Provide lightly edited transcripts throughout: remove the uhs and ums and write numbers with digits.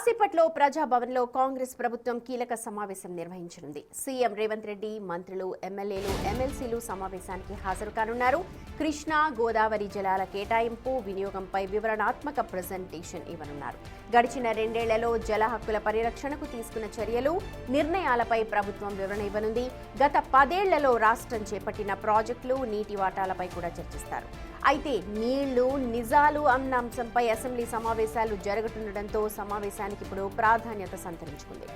కాసేపట్లో ప్రజాభవన్లో కాంగ్రెస్ ప్రభుత్వం కీలక సమావేశం నిర్వహించనుంది. సీఎం రేవంత్ రెడ్డి, మంత్రులు, ఎమ్మెల్యేలు, ఎమ్మెల్సీలు సమావేశానికి హాజరు కానున్నారు. కృష్ణా, గోదావరి జలాల కేటాయింపు, వినియోగంపై వివరణాత్మక ప్రెజెంటేషన్ ఇవ్వనున్నారు. గడిచిన 2 ఏళ్లలో జల హక్కుల పరిరక్షణకు తీసుకున్న చర్యలు, నిర్ణయాలపై ప్రభుత్వం వివరణ ఇవ్వనుంది. గత 10 ఏళ్లలో రాష్ట్రం చేపట్టిన ప్రాజెక్టులు, నీటి వాటాలపై కూడా చర్చిస్తారు. అయితే నీళ్లు, నిజాలు అన్న అంశంపై అసెంబ్లీ సమావేశాలు జరుగుతుండటంతో సమావేశానికి ఇప్పుడు ప్రాధాన్యత సంతరించుకుంది.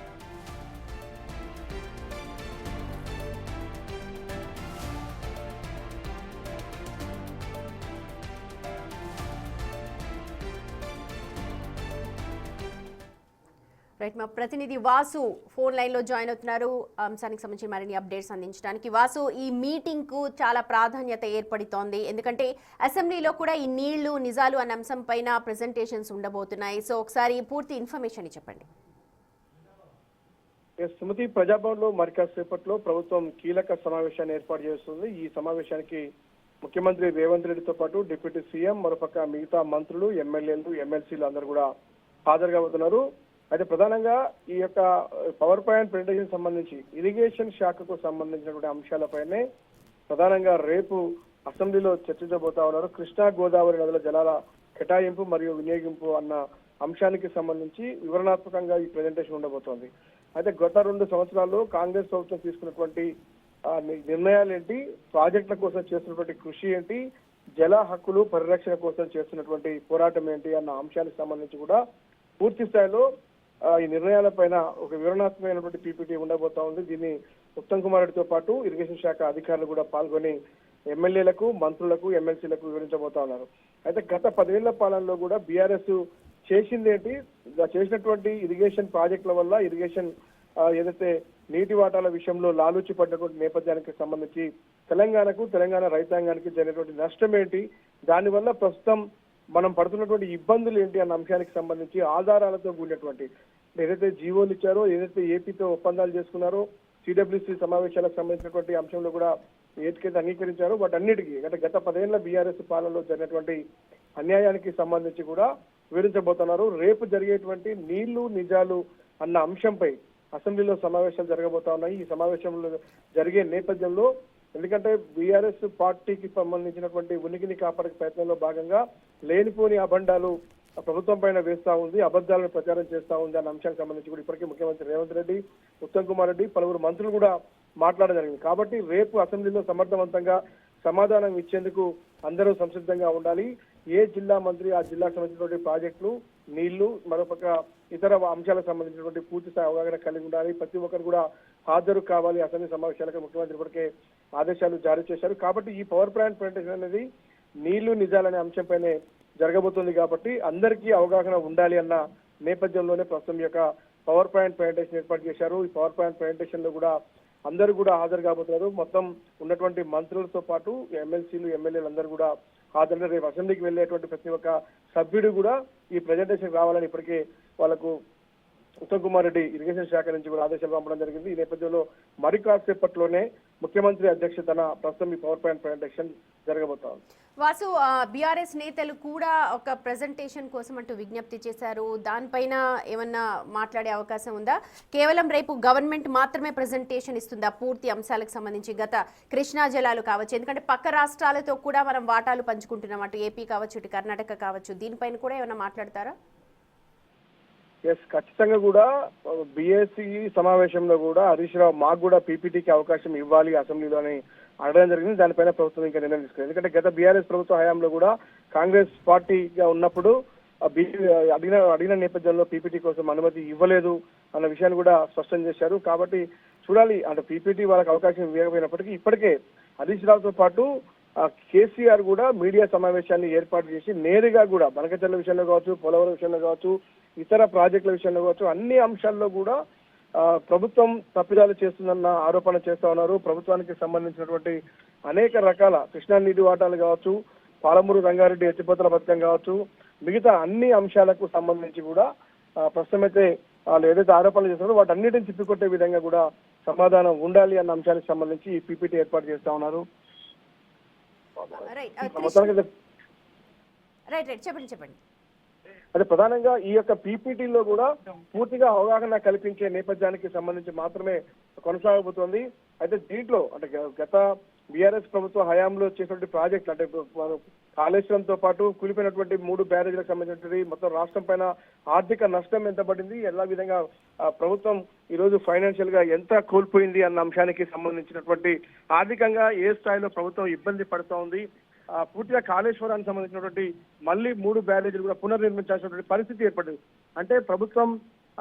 రైట్, మా ప్రతినిధి వాసు ఫోన్ లైన్ లో జాయిన్ అవుతున్నారు. అంశానికి సంబంధించి మరిన్ని అప్డేట్స్ అందించడానికి. వాసు, ఈ మీటింగ్ కు చాలా ప్రాధాన్యత ఏర్పడుతోంది, ఎందుకంటే అసెంబ్లీలో కూడా ఈ నీళ్లు, నిజాలు అన్న అంశం పైన ప్రెజెంటేషన్స్ ఉండబోతున్నాయి. సో ఒకసారి పూర్తి ఇన్ఫర్మేషన్ చెప్పండి. సుమతి, ప్రజాభవన్ లో మరి కాసేపట్లో ప్రభుత్వం కీలక సమావేశాన్ని ఏర్పాటు చేస్తుంది. ఈ సమావేశానికి ముఖ్యమంత్రి రేవంత్ రెడ్డితో పాటు డిప్యూటీ సీఎం, మరోపక్క మిగతా మంత్రులు, ఎమ్మెల్యేలు, ఎమ్మెల్సీలు అందరూ కూడా హాజరు కాబోతున్నారు. అయితే ప్రధానంగా ఈ యొక్క పవర్ పాయింట్ ప్రెజెంటేషన్ సంబంధించి ఇరిగేషన్ శాఖకు సంబంధించినటువంటి అంశాలపైనే ప్రధానంగా రేపు అసెంబ్లీలో చర్చించబోతా ఉన్నారు. కృష్ణా, గోదావరి నదుల జలాల కేటాయింపు మరియు వినియోగింపు అన్న అంశానికి సంబంధించి వివరణాత్మకంగా ఈ ప్రెజెంటేషన్ ఉండబోతోంది. అయితే గత 2 సంవత్సరాల్లో కాంగ్రెస్ ప్రభుత్వం తీసుకున్నటువంటి నిర్ణయాలు ఏంటి, ప్రాజెక్టుల కోసం చేస్తున్నటువంటి కృషి ఏంటి, జల హక్కులు పరిరక్షణ కోసం చేస్తున్నటువంటి పోరాటం ఏంటి అన్న అంశానికి సంబంధించి కూడా పూర్తి స్థాయిలో ఈ నిర్ణయాలపైన ఒక వివరణాత్మకమైనటువంటి పీపీటీ ఉండబోతా ఉంది. దీన్ని ఉత్తమ్ కుమార్ రెడ్డితో పాటు ఇరిగేషన్ శాఖ అధికారులు కూడా పాల్గొని ఎమ్మెల్యేలకు, మంత్రులకు, ఎమ్మెల్సీలకు వివరించబోతా ఉన్నారు. అయితే గత 10 ఏళ్ల పాలనలో కూడా బీఆర్ఎస్ చేసిందేంటి, చేసినటువంటి ఇరిగేషన్ ప్రాజెక్టుల వల్ల ఇరిగేషన్ ఏదైతే నీటి వాటాల విషయంలో లాలూచి పడ్డటువంటి నేపథ్యానికి సంబంధించి తెలంగాణకు, తెలంగాణ రైతాంగానికి జరిగినటువంటి నష్టం ఏంటి, దానివల్ల ప్రస్తుతం మనం పడుతున్నటువంటి ఇబ్బందులు ఏంటి అన్న అంశానికి సంబంధించి ఆధారాలతో కూడినటువంటి ఏదైతే జీవోలు ఇచ్చారో, ఏదైతే ఏపీతో ఒప్పందాలు చేసుకున్నారో, సిడబ్ల్యూసీ సమావేశాలకు సంబంధించినటువంటి అంశంలో కూడా ఏదైతే అంగీకరించారో వాటన్నిటికీ గత 10 ఏళ్ల బీఆర్ఎస్ పాలనలో జరిగినటువంటి అన్యాయానికి సంబంధించి కూడా వివరించబోతున్నారు. రేపు జరిగేటువంటి నీళ్లు, నిజాలు అన్న అంశంపై అసెంబ్లీలో సమావేశాలు జరగబోతా ఉన్నాయి. ఈ సమావేశంలో జరిగే నేపథ్యంలో ఎందుకంటే బీఆర్ఎస్ పార్టీకి సంబంధించినటువంటి ఉనికిని కాపాడే ప్రయత్నంలో భాగంగా లేనిపోని అబండాలు ప్రభుత్వం పైన వేస్తా ఉంది, అబద్ధాలను ప్రచారం చేస్తా ఉంది అన్న అంశానికి సంబంధించి కూడా ఇప్పటికే ముఖ్యమంత్రి రేవంత్ రెడ్డి, ఉత్తమ్ కుమార్ రెడ్డి, పలువురు మంత్రులు కూడా మాట్లాడడం జరిగింది. కాబట్టి రేపు అసెంబ్లీలో సమర్థవంతంగా సమాధానం ఇచ్చేందుకు అందరూ సంసిద్ధంగా ఉండాలి. ఏ జిల్లా మంత్రి ఆ జిల్లాకు సంబంధించినటువంటి ప్రాజెక్టులు, నీళ్లు, మరోపక్క ఇతర అంశాలకు సంబంధించినటువంటి పూర్తి స్థాయి అవగాహన కలిగి ఉండాలి. ప్రతి ఒక్కరు కూడా హాజరు కావాలి అసెంబ్లీ సమావేశాలకు ముఖ్యమంత్రి ఇప్పటికే ఆదేశాలు జారీ చేశారు. కాబట్టి ఈ పవర్ ప్లాంట్ ప్రెజెంటేషన్ అనేది నీళ్లు, నిజాలనే అంశంపైనే జరగబోతుంది. కాబట్టి అందరికీ అవగాహన ఉండాలి అన్న నేపథ్యంలోనే ప్రస్తుతం యొక్క పవర్ పాయింట్ ప్రెజెంటేషన్ ఏర్పాటు చేశారు. ఈ పవర్ పాయింట్ ప్రెజెంటేషన్ లో కూడా అందరూ కూడా హాజరు కాబోతున్నారు. మొత్తం ఉన్నటువంటి మంత్రులతో పాటు ఎమ్మెల్సీలు, ఎమ్మెల్యేలు అందరూ కూడా హాజరు. రేపు అసెంబ్లీకి వెళ్ళేటువంటి ప్రతి ఒక్క సభ్యుడు కూడా ఈ ప్రెజెంటేషన్ రావాలని ఇప్పటికే వాళ్ళకు ఉత్తమ్ కుమార్ రెడ్డి ఇరిగేషన్ శాఖ నుంచి కూడా ఆదేశాలు పంపడం జరిగింది. ఈ నేపథ్యంలో మరి కాసేపట్లోనే ముఖ్యమంత్రి అధ్యక్షతన ప్రస్తుతం ఈ పవర్ పాయింట్ ప్రెజెంటేషన్ జరగబోతా ఉంది. వాసు, బీఆర్ఎస్ నేతలు కూడా ఒక ప్రెజెంటేషన్ కోసం అంటూ విజ్ఞప్తి చేశారు. దానిపైన ఏమన్నా మాట్లాడే అవకాశం ఉందా? కేవలం రేపు గవర్నమెంట్ మాత్రమే ప్రెజెంటేషన్ ఇస్తుందా పూర్తి అంశాలకు సంబంధించి? గత కృష్ణా జలాలు కావచ్చు, ఎందుకంటే పక్క రాష్ట్రాలతో కూడా మనం వాటాలు పంచుకుంటున్నాం, అటు ఏపీ కావచ్చు, ఇటు కర్ణాటక కావచ్చు, దీనిపైన కూడా ఏమన్నా మాట్లాడతారా? ఖచ్చితంగా కూడా బీఎస్సీ సమావేశంలో కూడా హరీష్ రావు మాకు కూడా పీపీటీకి అవకాశం ఇవ్వాలి అసెంబ్లీలో అని అడగడం జరిగింది. దానిపైన ప్రభుత్వం ఇంకా నిర్ణయం తీసుకుంది. ఎందుకంటే గత బీఆర్ఎస్ ప్రభుత్వ హయాంలో కూడా కాంగ్రెస్ పార్టీగా ఉన్నప్పుడు అడిగిన నేపథ్యంలో పీపీటీ కోసం అనుమతి ఇవ్వలేదు అన్న విషయాన్ని కూడా స్పష్టం చేశారు. కాబట్టి చూడాలి, అంటే పీపీటీ వాళ్ళకి అవకాశం ఇవ్వకపోయినప్పటికీ ఇప్పటికే హరీష్ రావుతో పాటు కేసీఆర్ కూడా మీడియా సమావేశాన్ని ఏర్పాటు చేసి నేరుగా కూడా బనకచెర్ల విషయంలో కావచ్చు, పోలవరం విషయంలో కావచ్చు, ఇతర ప్రాజెక్టుల విషయంలో కావచ్చు, అన్ని అంశాల్లో కూడా ప్రభుత్వం తప్పిదాలు చేస్తుందన్న ఆరోపణ చేస్తా ఉన్నారు. ప్రభుత్వానికి సంబంధించినటువంటి అనేక రకాల కృష్ణా నీటి వాటాలు కావచ్చు, పాలమూరు రంగారెడ్డి ఎత్తిపోతల పథకం కావచ్చు, మిగతా అన్ని అంశాలకు సంబంధించి కూడా ప్రస్తుతం అయితే వాళ్ళు ఏదైతే ఆరోపణలు చేస్తున్నారో వాటన్నిటిని తిప్పికొట్టే విధంగా కూడా సమాధానం ఉండాలి అన్న అంశానికి సంబంధించి ఈ పీపీటీ ఏర్పాటు చేస్తా ఉన్నారు. చెప్పండి. అయితే ప్రధానంగా ఈ యొక్క పీపీటీలో కూడా పూర్తిగా అవగాహన కల్పించే నేపథ్యానికి సంబంధించి మాత్రమే కొనసాగబోతోంది. అయితే దీంట్లో అంటే గత బీఆర్ఎస్ ప్రభుత్వ హయాంలో చేసినటువంటి ప్రాజెక్టులు అంటే మనం కాళేశ్వరంతో పాటు కూలిపోయినటువంటి 3 బ్యారేజీలకు సంబంధించినటువంటి మొత్తం రాష్ట్రం పైన ఆర్థిక నష్టం ఎంత పడింది, ఎలా విధంగా ప్రభుత్వం ఈ రోజు ఫైనాన్షియల్ గా ఎంత కోల్పోయింది అన్న అంశానికి సంబంధించినటువంటి ఆర్థికంగా ఏ స్థాయిలో ప్రభుత్వం ఇబ్బంది పడుతూ ఉంది, పూర్తిగా కాళేశ్వరానికి సంబంధించినటువంటి మళ్ళీ 3 బ్యారేజీలు కూడా పునర్నిర్మించాల్సినటువంటి పరిస్థితి ఏర్పడింది. అంటే ప్రభుత్వం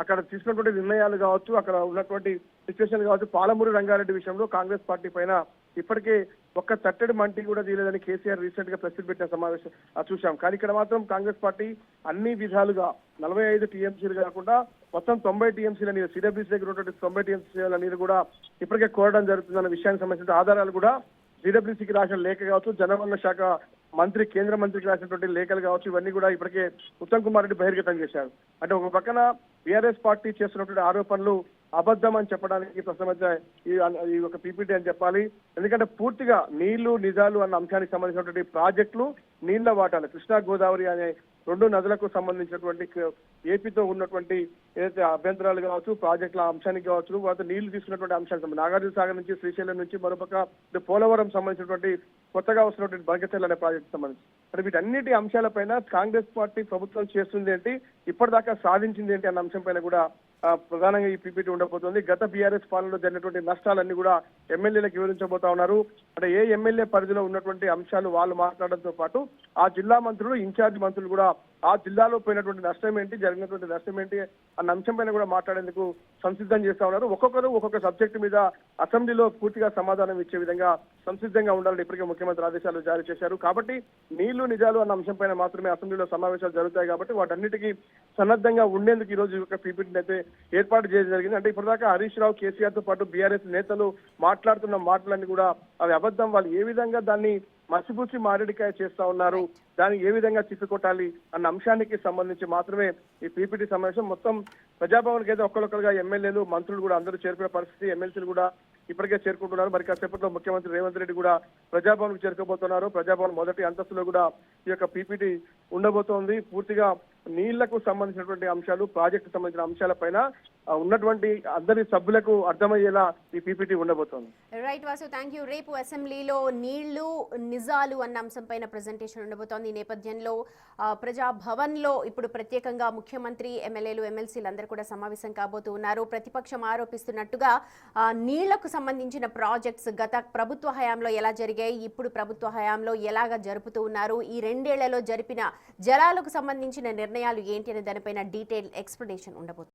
అక్కడ తీసుకున్నటువంటి నిర్ణయాలు కావచ్చు, అక్కడ ఉన్నటువంటి సిచ్యువేషన్ కావచ్చు, పాలమూరు రంగారెడ్డి విషయంలో కాంగ్రెస్ పార్టీ పైన ఇప్పటికే ఒక్క తట్టడి మంటి కూడా తీయలేదని కేసీఆర్ రీసెంట్ గా ప్రెస్ మీట్ పెట్టిన సమావేశం చూశాం. కానీ ఇక్కడ మాత్రం కాంగ్రెస్ పార్టీ అన్ని విధాలుగా 45 టీఎంసీలు కాకుండా మొత్తం 90 టీఎంసీల నీరు, సిడబ్ల్యూసీ దగ్గర ఉన్నటువంటి 90 టీఎంసీల నీరు కూడా ఇప్పటికే కోరడం జరుగుతుందన్న విషయానికి సంబంధించిన ఆధారాలు కూడా సిడబ్ల్యూసీకి రాసిన లేఖ కావచ్చు, జనవనరుల శాఖ మంత్రి కేంద్ర మంత్రికి రాసినటువంటి లేఖలు కావచ్చు, ఇవన్నీ కూడా ఇప్పటికే ఉత్తమ్ కుమార్ రెడ్డి బహిర్గతం చేశారు. అంటే ఒక పక్కన బీఆర్ఎస్ పార్టీ చేస్తున్నటువంటి ఆరోపణలు అబద్ధం అని చెప్పడానికి ప్రస్తుతం ఈ ఒక పీపీటీ అని చెప్పాలి. ఎందుకంటే పూర్తిగా నీళ్లు నిజాలు అన్న అంశానికి సంబంధించినటువంటి ప్రాజెక్టులు, నీళ్ల వాటాలు, కృష్ణా గోదావరి అనే 2 నదులకు సంబంధించినటువంటి ఏపీతో ఉన్నటువంటి ఏదైతే అభ్యంతరాలు కావచ్చు, ప్రాజెక్టుల అంశానికి కావచ్చు, తర్వాత నీళ్లు తీసుకున్నటువంటి అంశానికి నాగార్జున సాగర్ నుంచి, శ్రీశైలం నుంచి, మరోపక్క పోలవరం సంబంధించినటువంటి కొత్తగా వస్తున్నటువంటి బనకచెర్ల అనే ప్రాజెక్టు సంబంధించి అంటే వీటన్నిటి అంశాలపైన కాంగ్రెస్ పార్టీ ప్రభుత్వం చేస్తుంది ఏంటి, ఇప్పటిదాకా సాధించింది ఏంటి అన్న అంశం పైన కూడా ప్రధానంగా ఈ పీపీటీ ఉండబోతోంది. గత బీఆర్ఎస్ పాలనలో జరిగినటువంటి నష్టాలన్నీ కూడా ఎమ్మెల్యేలకు వివరించబోతా ఉన్నారు. అంటే ఏ ఎమ్మెల్యే పరిధిలో ఉన్నటువంటి అంశాలు వాళ్ళు మాట్లాడడంతో పాటు ఆ జిల్లా మంత్రులు, ఇన్ఛార్జ్ మంత్రులు కూడా ఆ జిల్లాలో పోయినటువంటి నష్టం ఏంటి, జరిగినటువంటి నష్టం ఏంటి అన్న అంశం పైన కూడా మాట్లాడేందుకు సంసిద్ధం చేస్తా ఉన్నారు. ఒక్కొక్కరు ఒక్కొక్క సబ్జెక్టు మీద అసెంబ్లీలో పూర్తిగా సమాధానం ఇచ్చే విధంగా సంసిద్ధంగా ఉండాలని ఇప్పటికే ముఖ్యమంత్రి ఆదేశాలు జారీ చేశారు. కాబట్టి నీళ్లు నిజాలు అన్న అంశం పైన మాత్రమే అసెంబ్లీలో సమావేశాలు జరుగుతాయి. కాబట్టి వాటన్నిటికీ సన్నద్ధంగా ఉండేందుకు ఈ రోజు ఒక పీపీటీని అయితే ఏర్పాటు చేయడం జరిగింది. అంటే ఇప్పటిదాకా హరీష్ రావు, కేసీఆర్ తో పాటు బీఆర్ఎస్ నేతలు మాట్లాడుతున్న మాటలన్నీ కూడా అవి అబద్ధం. వాళ్ళు ఏ విధంగా దాన్ని మసిపూసి మారేడికాయ చేస్తా ఉన్నారు, దాన్ని ఏ విధంగా తిప్పికొట్టాలి అన్న అంశానికి సంబంధించి మాత్రమే ఈ పీపీటీ సమావేశం. మొత్తం ప్రజాభవన్కి అయితే ఒక్కరొక్కరుగా ఎమ్మెల్యేలు, మంత్రులు కూడా అందరూ చేరుకునే పరిస్థితి, ఎమ్మెల్సీలు కూడా ఇప్పటికే చేరుకుంటున్నారు. మరి కాసేపట్లో ముఖ్యమంత్రి రేవంత్ రెడ్డి కూడా ప్రజాభవన్ కు చేరుకోబోతున్నారు. ప్రజాభవన్ మొదటి అంతస్తులో కూడా ఈ యొక్క పీపీటీ ఉండబోతోంది. పూర్తిగా నీళ్లకు సంబంధించినటువంటి అంశాలు, ప్రాజెక్టు సంబంధించిన అంశాలపైన ఉన్నటువంటి అందరి సభ్యులకు అర్థమయ్యేలా ఈ పీపీటీ ఉండబోతోంది. Right Vasu, thank you. రేపు అసెంబ్లీలో నీళ్లు నిజాలు అన్న అంశంపైన ప్రెజెంటేషన్ ఉండబోతోంది. ఈ నేపథ్యంలో ప్రజాభవన్ లో ఇప్పుడు ప్రత్యేకంగా ముఖ్యమంత్రి, ఎమ్మెల్యేలు, ఎమ్మెల్సీలు అందరూ కూడా సమావేశం కాబోతూ ఉన్నారు. ప్రతిపక్షం ఆరోపిస్తున్నట్టుగా నీళ్లకు సంబంధించిన ప్రాజెక్ట్స్ గత ప్రభుత్వ హయాంలో ఎలా జరిగాయి, ఇప్పుడు ప్రభుత్వ హయాంలో ఎలాగా జరుపుతూ ఉన్నారు, ఈ 2 ఏళ్లలో జరిపిన జలాలకు సంబంధించిన నిర్ణయాలు ఏంటి అనే దానిపైన డీటెయిల్ ఎక్స్ప్లెనేషన్ ఉండబోతుంది.